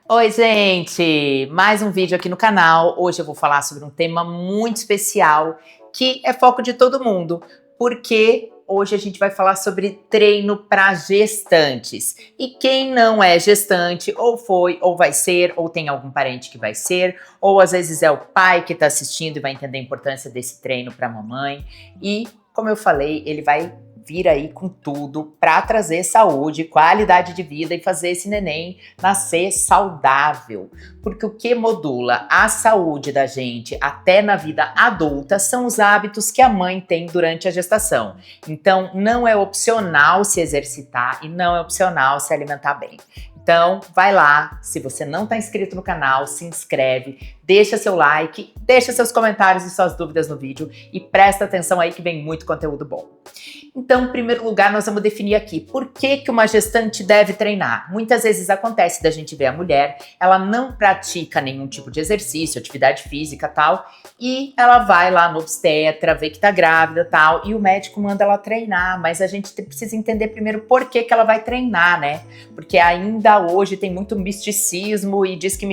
Oi, gente! Mais um vídeo aqui no canal. Hoje eu vou falar sobre um tema muito especial que é foco de todo mundo, porque hoje a gente vai falar sobre treino para gestantes. E quem não é gestante, ou foi, ou vai ser, ou tem algum parente que vai ser, ou às vezes é o pai que está assistindo e vai entender a importância desse treino para a mamãe. E, como eu falei, ele vai vir aí com tudo para trazer saúde, qualidade de vida e fazer esse neném nascer saudável. Porque o que modula a saúde da gente até na vida adulta são os hábitos que a mãe tem durante a gestação. Então, não é opcional se exercitar e não é opcional se alimentar bem. Então, vai lá, se você não está inscrito no canal, se inscreve, deixa seu like, deixa seus comentários e suas dúvidas no vídeo e presta atenção aí que vem muito conteúdo bom. Então, em primeiro lugar, nós vamos definir aqui por que uma gestante deve treinar. Muitas vezes acontece da gente ver a mulher, ela não pratica nenhum tipo de exercício, atividade física tal, e ela vai lá no obstetra, vê que tá grávida tal, e o médico manda ela treinar, mas a gente precisa entender primeiro por que ela vai treinar, né? Porque ainda hoje tem muito misticismo e diz que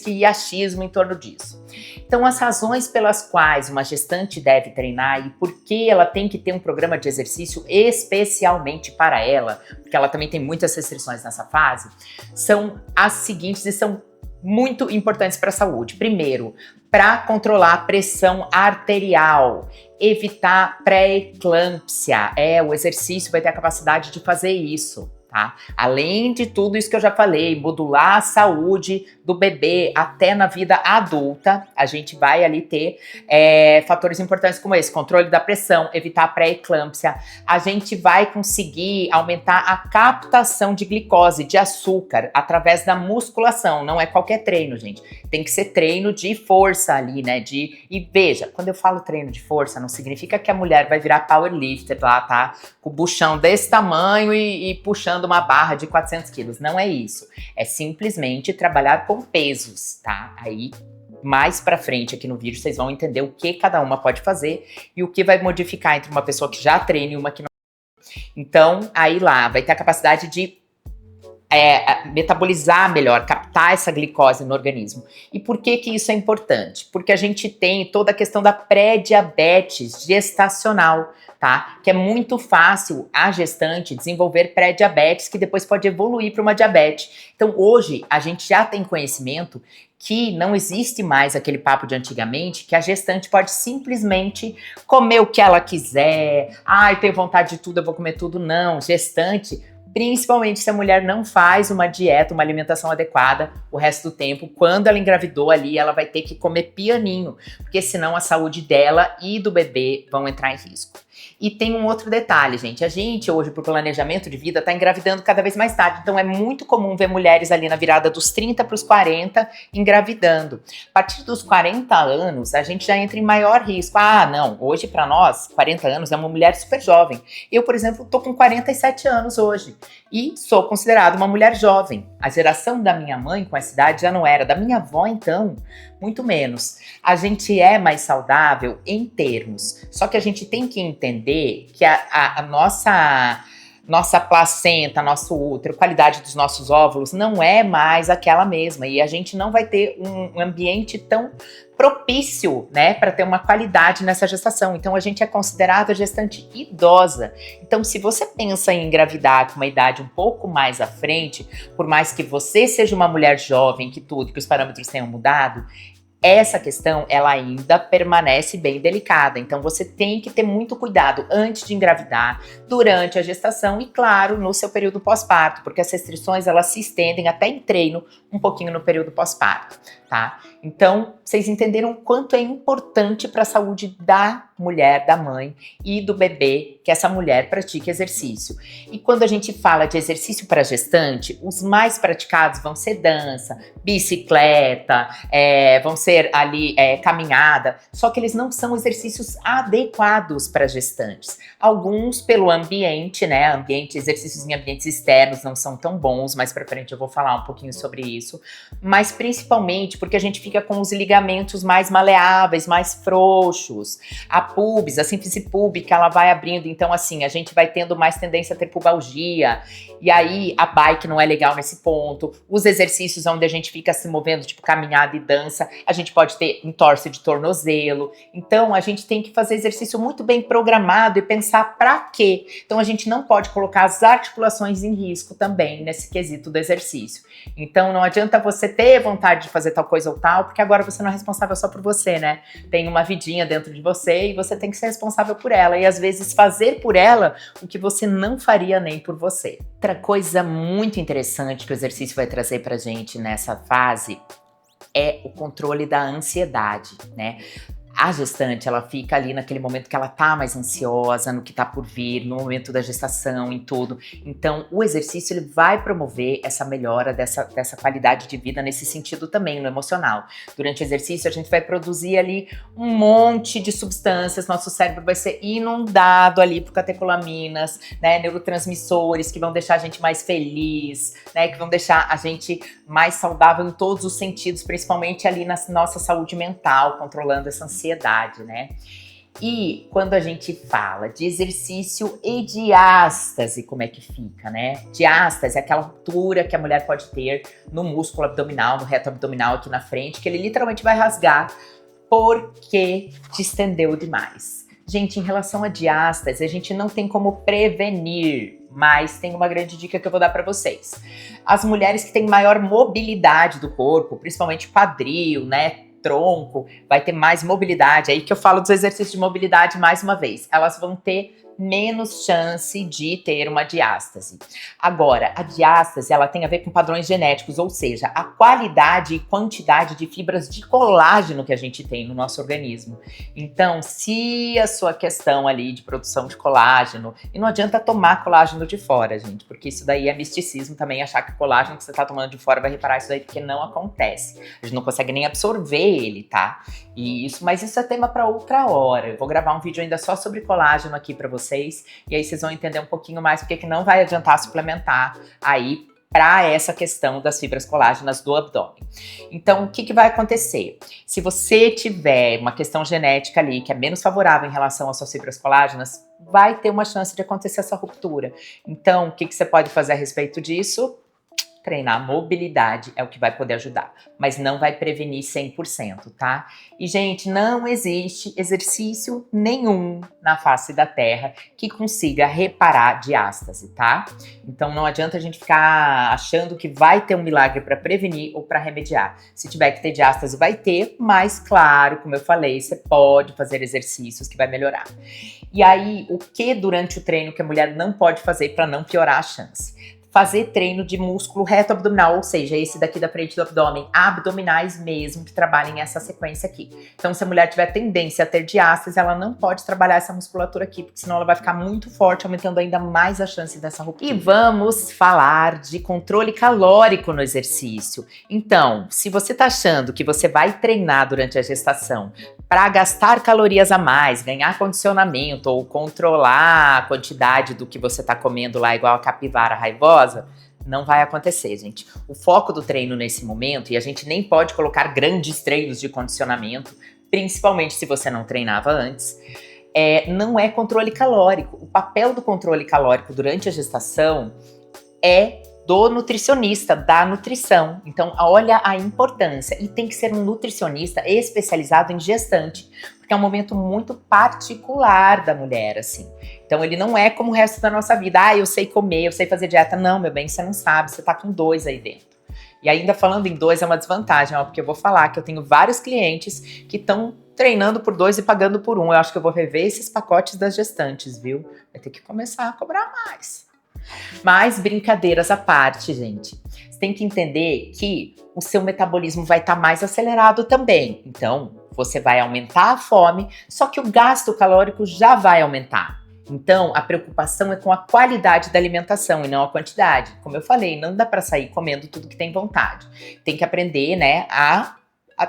e achismo em torno disso. Então, as razões pelas quais uma gestante deve treinar e por que ela tem que ter um programa de exercício especialmente para ela, porque ela também tem muitas restrições nessa fase, são as seguintes e são muito importantes para a saúde. Primeiro, para controlar a pressão arterial, evitar pré-eclâmpsia. O exercício vai ter a capacidade de fazer isso. Tá? Além de tudo isso que eu já falei, modular a saúde do bebê até na vida adulta, a gente vai ali ter fatores importantes como esse, controle da pressão, evitar pré-eclâmpsia, a gente vai conseguir aumentar a captação de glicose, de açúcar, através da musculação, não é qualquer treino, gente, tem que ser treino de força ali, né, e veja, quando eu falo treino de força, não significa que a mulher vai virar powerlifter lá, tá, com o buchão desse tamanho e puxando uma barra de 400 quilos, não é isso, é simplesmente trabalhar com pesos, tá? Aí mais pra frente aqui no vídeo vocês vão entender o que cada uma pode fazer e o que vai modificar entre uma pessoa que já treina e uma que não. Então, aí lá, vai ter a capacidade de metabolizar melhor, captar essa glicose no organismo. E por que isso é importante? Porque a gente tem toda a questão da pré-diabetes gestacional, tá? Que é muito fácil a gestante desenvolver pré-diabetes que depois pode evoluir para uma diabetes. Então hoje a gente já tem conhecimento que não existe mais aquele papo de antigamente, que a gestante pode simplesmente comer o que ela quiser, eu tenho vontade de tudo, eu vou comer tudo. Não, gestante, principalmente se a mulher não faz uma dieta, uma alimentação adequada o resto do tempo, quando ela engravidou ali, ela vai ter que comer pianinho, porque senão a saúde dela e do bebê vão entrar em risco. E tem um outro detalhe, gente, a gente hoje, por planejamento de vida, tá engravidando cada vez mais tarde, então é muito comum ver mulheres ali na virada dos 30 para os 40 engravidando. A partir dos 40 anos, a gente já entra em maior risco. Não, hoje para nós, 40 anos é uma mulher super jovem. Eu, por exemplo, tô com 47 anos hoje e sou considerada uma mulher jovem. A geração da minha mãe com essa idade já não era, da minha avó então, muito menos. A gente é mais saudável em termos, só que a gente tem que entender que a nossa placenta, nosso útero, qualidade dos nossos óvulos não é mais aquela mesma e a gente não vai ter um ambiente tão propício, né, para ter uma qualidade nessa gestação. Então a gente é considerada gestante idosa. Então se você pensa em engravidar com uma idade um pouco mais à frente, por mais que você seja uma mulher jovem, que os parâmetros tenham mudado, essa questão, ela ainda permanece bem delicada, então você tem que ter muito cuidado antes de engravidar, durante a gestação e, claro, no seu período pós-parto, porque as restrições, elas se estendem até em treino, um pouquinho no período pós-parto, tá? Então, vocês entenderam o quanto é importante para a saúde da mulher, da mãe e do bebê que essa mulher pratique exercício. E quando a gente fala de exercício para gestante, os mais praticados vão ser dança, bicicleta, vão ser ali caminhada, só que eles não são exercícios adequados para gestantes. Alguns pelo ambiente, né? Exercícios em ambientes externos não são tão bons, mais para frente eu vou falar um pouquinho sobre isso, mas principalmente porque a gente fica com os ligamentos mais maleáveis, mais frouxos. A pubis, a síntese púbica, ela vai abrindo, então assim, a gente vai tendo mais tendência a ter pubalgia, e aí a bike não é legal nesse ponto, os exercícios onde a gente fica se movendo, tipo caminhada e dança, a gente pode ter entorse de tornozelo, então a gente tem que fazer exercício muito bem programado e pensar pra quê. Então a gente não pode colocar as articulações em risco também nesse quesito do exercício. Então não adianta você ter vontade de fazer tal coisa ou tal, porque agora você não é responsável só por você, né? Tem uma vidinha dentro de você e você tem que ser responsável por ela. E às vezes fazer por ela o que você não faria nem por você. Outra coisa muito interessante que o exercício vai trazer pra gente nessa fase é o controle da ansiedade, né? A gestante, ela fica ali naquele momento que ela tá mais ansiosa, no que tá por vir, no momento da gestação, em tudo. Então, o exercício, ele vai promover essa melhora dessa qualidade de vida nesse sentido também, no emocional. Durante o exercício, a gente vai produzir ali um monte de substâncias, nosso cérebro vai ser inundado ali por catecolaminas, né, neurotransmissores que vão deixar a gente mais feliz, né, que vão deixar a gente mais saudável em todos os sentidos, principalmente ali na nossa saúde mental, controlando essa ansiedade, né? E quando a gente fala de exercício e diástase, como é que fica, né? Diástase é aquela altura que a mulher pode ter no músculo abdominal, no reto abdominal aqui na frente, que ele literalmente vai rasgar porque distendeu demais. Gente, em relação a diástase, a gente não tem como prevenir, mas tem uma grande dica que eu vou dar para vocês. As mulheres que têm maior mobilidade do corpo, principalmente quadril, né, tronco, vai ter mais mobilidade. Aí que eu falo dos exercícios de mobilidade mais uma vez. Elas vão ter menos chance de ter uma diástase. Agora, a diástase, ela tem a ver com padrões genéticos, ou seja, a qualidade e quantidade de fibras de colágeno que a gente tem no nosso organismo. Então, se a sua questão ali de produção de colágeno, e não adianta tomar colágeno de fora, gente, porque isso daí é misticismo também, achar que o colágeno que você tá tomando de fora vai reparar isso daí, porque não acontece. A gente não consegue nem absorver ele, tá? Mas isso é tema para outra hora. Eu vou gravar um vídeo ainda só sobre colágeno aqui para vocês, e aí vocês vão entender um pouquinho mais porque que não vai adiantar suplementar aí para essa questão das fibras colágenas do abdômen. Então, o que vai acontecer? Se você tiver uma questão genética ali que é menos favorável em relação às suas fibras colágenas, vai ter uma chance de acontecer essa ruptura. Então, o que você pode fazer a respeito disso? Treinar mobilidade é o que vai poder ajudar, mas não vai prevenir 100%, tá? E, gente, não existe exercício nenhum na face da Terra que consiga reparar diástase, tá? Então não adianta a gente ficar achando que vai ter um milagre para prevenir ou para remediar. Se tiver que ter diástase, vai ter, mas claro, como eu falei, você pode fazer exercícios que vai melhorar. E aí, o que durante o treino que a mulher não pode fazer para não piorar a chance? Fazer treino de músculo reto abdominal, ou seja, esse daqui da frente do abdômen, abdominais mesmo, que trabalhem essa sequência aqui. Então, se a mulher tiver tendência a ter diástase, ela não pode trabalhar essa musculatura aqui, porque senão ela vai ficar muito forte, aumentando ainda mais a chance dessa ruptura. E vamos falar de controle calórico no exercício. Então, se você tá achando que você vai treinar durante a gestação para gastar calorias a mais, ganhar condicionamento ou controlar a quantidade do que você tá comendo lá, igual a capivara raivosa, não vai acontecer, gente. O foco do treino nesse momento, e a gente nem pode colocar grandes treinos de condicionamento, principalmente se você não treinava antes, não é controle calórico. O papel do controle calórico durante a gestação é do nutricionista, da nutrição. Então, olha a importância. E tem que ser um nutricionista especializado em gestante, porque é um momento muito particular da mulher, assim. Então, ele não é como o resto da nossa vida. Ah, eu sei comer, eu sei fazer dieta. Não, meu bem, você não sabe, você tá com 2 aí dentro. E ainda falando em 2 é uma desvantagem, ó, porque eu vou falar que eu tenho vários clientes que estão treinando por 2 e pagando por 1. Eu acho que eu vou rever esses pacotes das gestantes, viu? Vai ter que começar a cobrar mais. Mas brincadeiras à parte, gente. Você tem que entender que o seu metabolismo vai estar mais acelerado também. Então, você vai aumentar a fome, só que o gasto calórico já vai aumentar. Então, a preocupação é com a qualidade da alimentação e não a quantidade. Como eu falei, não dá para sair comendo tudo que tem vontade. Tem que aprender, né, a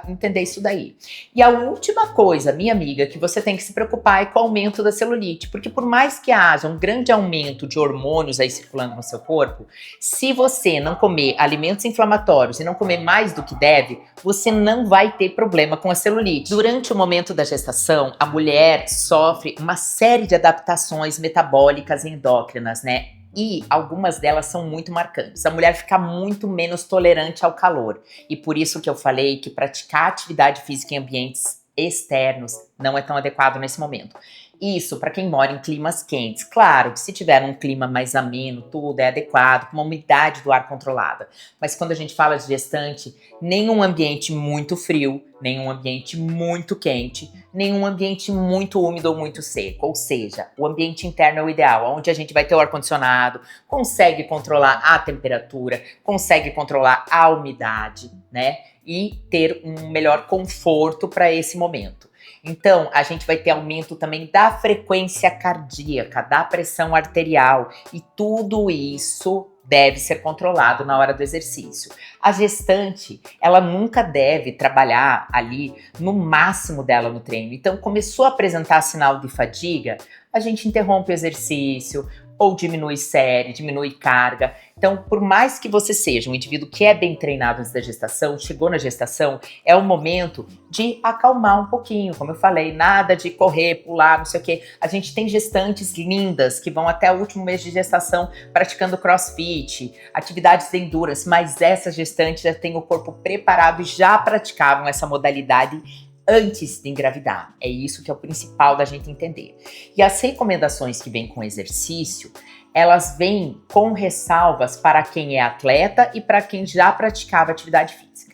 entender isso daí. E a última coisa, minha amiga, que você tem que se preocupar é com o aumento da celulite, porque por mais que haja um grande aumento de hormônios aí circulando no seu corpo, se você não comer alimentos inflamatórios e não comer mais do que deve, você não vai ter problema com a celulite. Durante o momento da gestação, a mulher sofre uma série de adaptações metabólicas e endócrinas, né? E algumas delas são muito marcantes. A mulher fica muito menos tolerante ao calor. E por isso que eu falei que praticar atividade física em ambientes externos não é tão adequado nesse momento. Isso para quem mora em climas quentes. Claro que se tiver um clima mais ameno, tudo é adequado, com uma umidade do ar controlada. Mas quando a gente fala de gestante, nenhum ambiente muito frio, nenhum ambiente muito quente, nenhum ambiente muito úmido ou muito seco. Ou seja, o ambiente interno é o ideal, onde a gente vai ter o ar-condicionado, consegue controlar a temperatura, consegue controlar a umidade, né? E ter um melhor conforto para esse momento. Então, a gente vai ter aumento também da frequência cardíaca, da pressão arterial e tudo isso deve ser controlado na hora do exercício. A gestante, ela nunca deve trabalhar ali no máximo dela no treino. Então, começou a apresentar sinal de fadiga, a gente interrompe o exercício, ou diminui série, diminui carga. Então, por mais que você seja um indivíduo que é bem treinado antes da gestação, chegou na gestação, é o momento de acalmar um pouquinho. Como eu falei, nada de correr, pular, não sei o quê. A gente tem gestantes lindas que vão até o último mês de gestação praticando crossfit, atividades de endurance, mas essas gestantes já têm o corpo preparado e já praticavam essa modalidade antes de engravidar. É isso que é o principal da gente entender. E as recomendações que vêm com exercício, elas vêm com ressalvas para quem é atleta e para quem já praticava atividade física.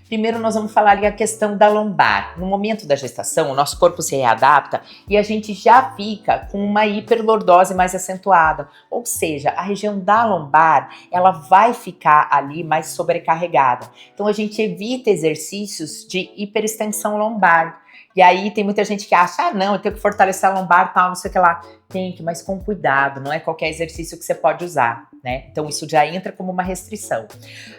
Primeiro nós vamos falar ali a questão da lombar. No momento da gestação, o nosso corpo se readapta e a gente já fica com uma hiperlordose mais acentuada. Ou seja, a região da lombar, ela vai ficar ali mais sobrecarregada. Então a gente evita exercícios de hiperextensão lombar. E aí tem muita gente que acha, não, eu tenho que fortalecer a lombar, tal, não sei o que lá. Tem que, mas com cuidado, não é qualquer exercício que você pode usar, né? Então isso já entra como uma restrição.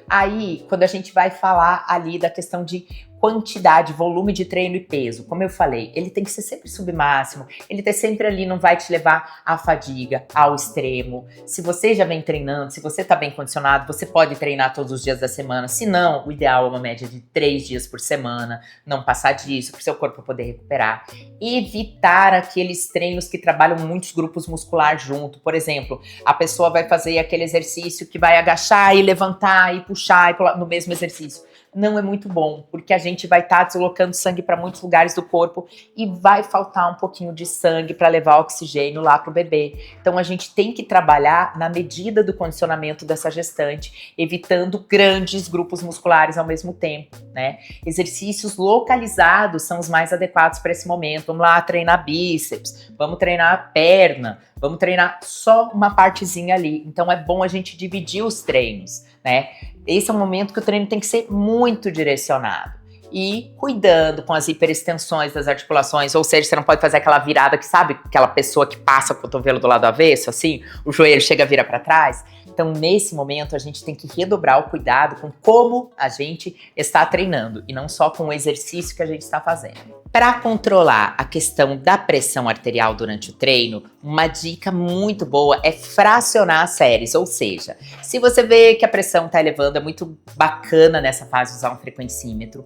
Aí, quando a gente vai falar ali da questão de quantidade, volume de treino e peso, como eu falei, ele tem que ser sempre submáximo, ele tá sempre ali, não vai te levar à fadiga, ao extremo. Se você já vem treinando, se você tá bem condicionado, você pode treinar todos os dias da semana. Se não, o ideal é uma média de 3 dias por semana, não passar disso, para o seu corpo poder recuperar. Evitar aqueles treinos que trabalham muitos grupos musculares junto. Por exemplo, a pessoa vai fazer aquele exercício que vai agachar e levantar e puxar e pular no mesmo exercício. Não é muito bom, porque a gente vai estar deslocando sangue para muitos lugares do corpo e vai faltar um pouquinho de sangue para levar oxigênio lá para o bebê. Então a gente tem que trabalhar na medida do condicionamento dessa gestante, evitando grandes grupos musculares ao mesmo tempo, né? Exercícios localizados são os mais adequados para esse momento. Vamos lá treinar bíceps, vamos treinar a perna, vamos treinar só uma partezinha ali. Então é bom a gente dividir os treinos, né? Esse é um momento que o treino tem que ser muito direcionado e cuidando com as hiperextensões das articulações, ou seja, você não pode fazer aquela virada que sabe, aquela pessoa que passa o cotovelo do lado avesso, assim, o joelho chega a virar para trás. Então, nesse momento, a gente tem que redobrar o cuidado com como a gente está treinando e não só com o exercício que a gente está fazendo. Para controlar a questão da pressão arterial durante o treino, uma dica muito boa é fracionar as séries, ou seja, se você vê que a pressão está elevando, é muito bacana nessa fase usar um frequencímetro.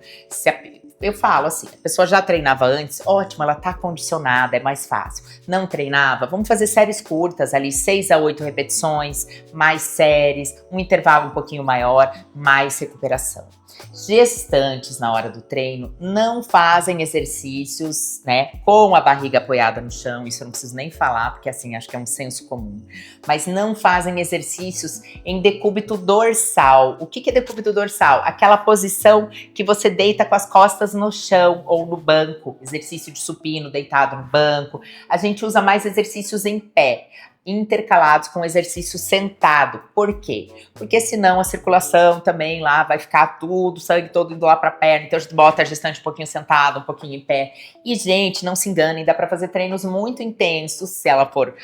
Eu falo assim, a pessoa já treinava antes, ótimo, ela tá condicionada, é mais fácil. Não treinava, vamos fazer séries curtas ali, 6 a 8 repetições, mais séries, um intervalo um pouquinho maior, mais recuperação. Gestantes na hora do treino não fazem exercícios, né, com a barriga apoiada no chão, isso eu não preciso nem falar, porque assim, acho que é um senso comum, mas não fazem exercícios em decúbito dorsal. O que é decúbito dorsal? Aquela posição que você deita com as costas no chão ou no banco, exercício de supino deitado no banco. A gente usa mais exercícios em pé, intercalados com exercício sentado. Por quê? Porque senão a circulação também lá vai ficar tudo, sangue todo indo lá pra perna, então a gente bota a gestante um pouquinho sentada, um pouquinho em pé. E, gente, não se enganem, dá pra fazer treinos muito intensos, se ela for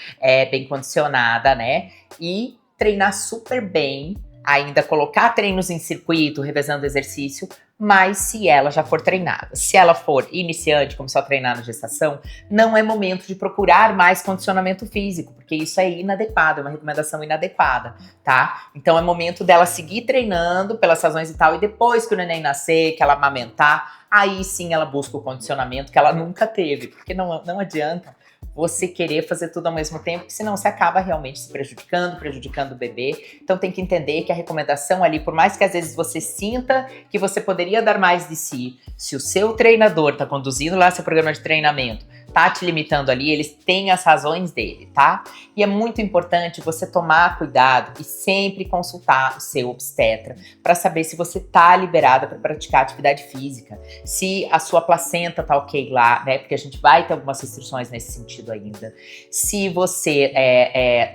bem condicionada, né? E treinar super bem ainda colocar treinos em circuito, revezando exercício, mas se ela já for treinada. Se ela for iniciante, começou a treinar na gestação, não é momento de procurar mais condicionamento físico, porque isso é inadequado, é uma recomendação inadequada, tá? Então é momento dela seguir treinando pelas razões e tal, e depois que o neném nascer, que ela amamentar, aí sim ela busca o condicionamento que ela nunca teve, porque não adianta você querer fazer tudo ao mesmo tempo, porque senão você acaba realmente se prejudicando o bebê. Então tem que entender que a recomendação ali, por mais que às vezes você sinta que você poderia dar mais de si, se o seu treinador tá conduzindo lá seu programa de treinamento, tá te limitando ali, eles têm as razões dele, tá? E é muito importante você tomar cuidado e sempre consultar o seu obstetra para saber se você tá liberada para praticar atividade física, se a sua placenta tá ok lá, né? Porque a gente vai ter algumas restrições nesse sentido ainda. Se você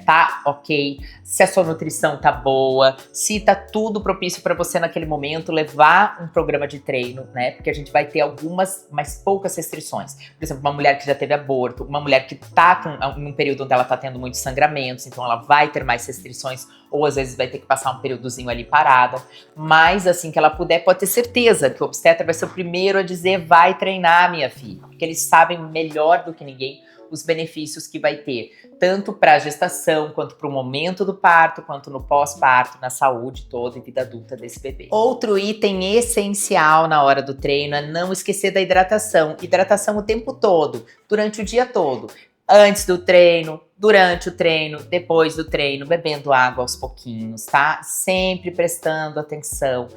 tá ok, se a sua nutrição tá boa, se tá tudo propício para você naquele momento levar um programa de treino, né? Porque a gente vai ter algumas, mas poucas restrições. Por exemplo, uma mulher que já teve aborto, uma mulher que tá em um período onde ela tá tendo muitos sangramentos, então ela vai ter mais restrições, ou às vezes vai ter que passar um períodozinho ali parada, mas assim que ela puder, pode ter certeza que o obstetra vai ser o primeiro a dizer: vai treinar, minha filha, porque eles sabem melhor do que ninguém os benefícios que vai ter, tanto para a gestação, quanto para o momento do parto, quanto no pós-parto, na saúde toda e vida adulta desse bebê. Outro item essencial na hora do treino é não esquecer da hidratação. Hidratação o tempo todo, durante o dia todo. Antes do treino, durante o treino, depois do treino, bebendo água aos pouquinhos, tá? Sempre prestando atenção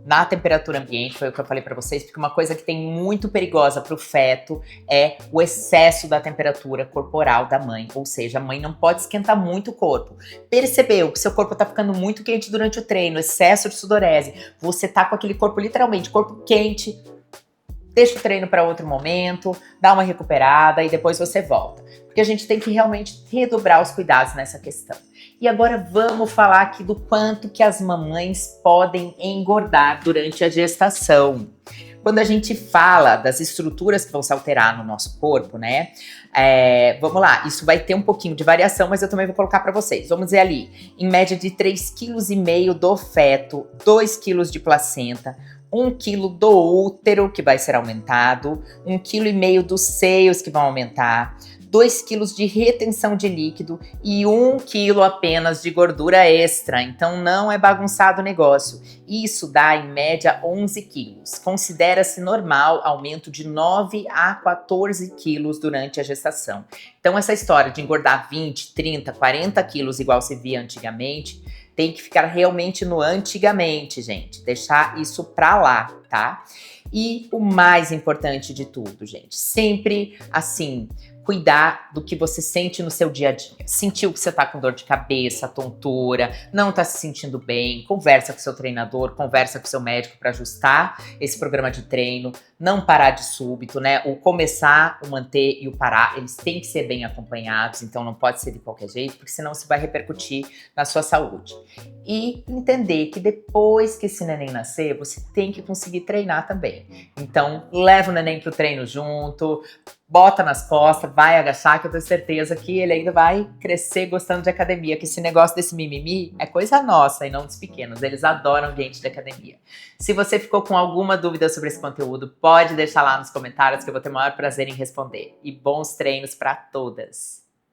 na temperatura ambiente, foi o que eu falei pra vocês, porque uma coisa que tem muito perigosa pro feto é o excesso da temperatura corporal da mãe, ou seja, a mãe não pode esquentar muito o corpo. Percebeu que seu corpo tá ficando muito quente durante o treino, excesso de sudorese, você tá com aquele corpo, literalmente, corpo quente, deixa o treino para outro momento, dá uma recuperada e depois você volta. Porque a gente tem que realmente redobrar os cuidados nessa questão. E agora vamos falar aqui do quanto que as mamães podem engordar durante a gestação. Quando a gente fala das estruturas que vão se alterar no nosso corpo, né? Vamos lá, isso vai ter um pouquinho de variação, mas eu também vou colocar para vocês. Vamos dizer ali, em média de 3,5 kg do feto, 2 kg de placenta, 1 kg do útero, que vai ser aumentado, 1,5 kg dos seios, que vão aumentar, 2 kg de retenção de líquido e 1 kg apenas de gordura extra. Então não é bagunçado o negócio. Isso dá, em média, 11 quilos. Considera-se normal aumento de 9 a 14 quilos durante a gestação. Então essa história de engordar 20, 30, 40 quilos, igual se via antigamente, tem que ficar realmente no antigamente, gente. Deixar isso pra lá, tá? E o mais importante de tudo, gente, sempre assim, cuidar do que você sente no seu dia a dia. Sentiu que você tá com dor de cabeça, tontura, não tá se sentindo bem, conversa com seu treinador, conversa com seu médico para ajustar esse programa de treino, não parar de súbito, né? O começar, o manter e o parar, eles têm que ser bem acompanhados, então não pode ser de qualquer jeito, porque senão isso vai repercutir na sua saúde. E entender que depois que esse neném nascer, você tem que conseguir treinar também. Então, leva o neném pro treino junto, bota nas costas, vai agachar, que eu tenho certeza que ele ainda vai crescer gostando de academia, que esse negócio desse mimimi é coisa nossa e não dos pequenos, eles adoram gente de academia. Se você ficou com alguma dúvida sobre esse conteúdo, pode deixar lá nos comentários que eu vou ter o maior prazer em responder. E bons treinos para todas!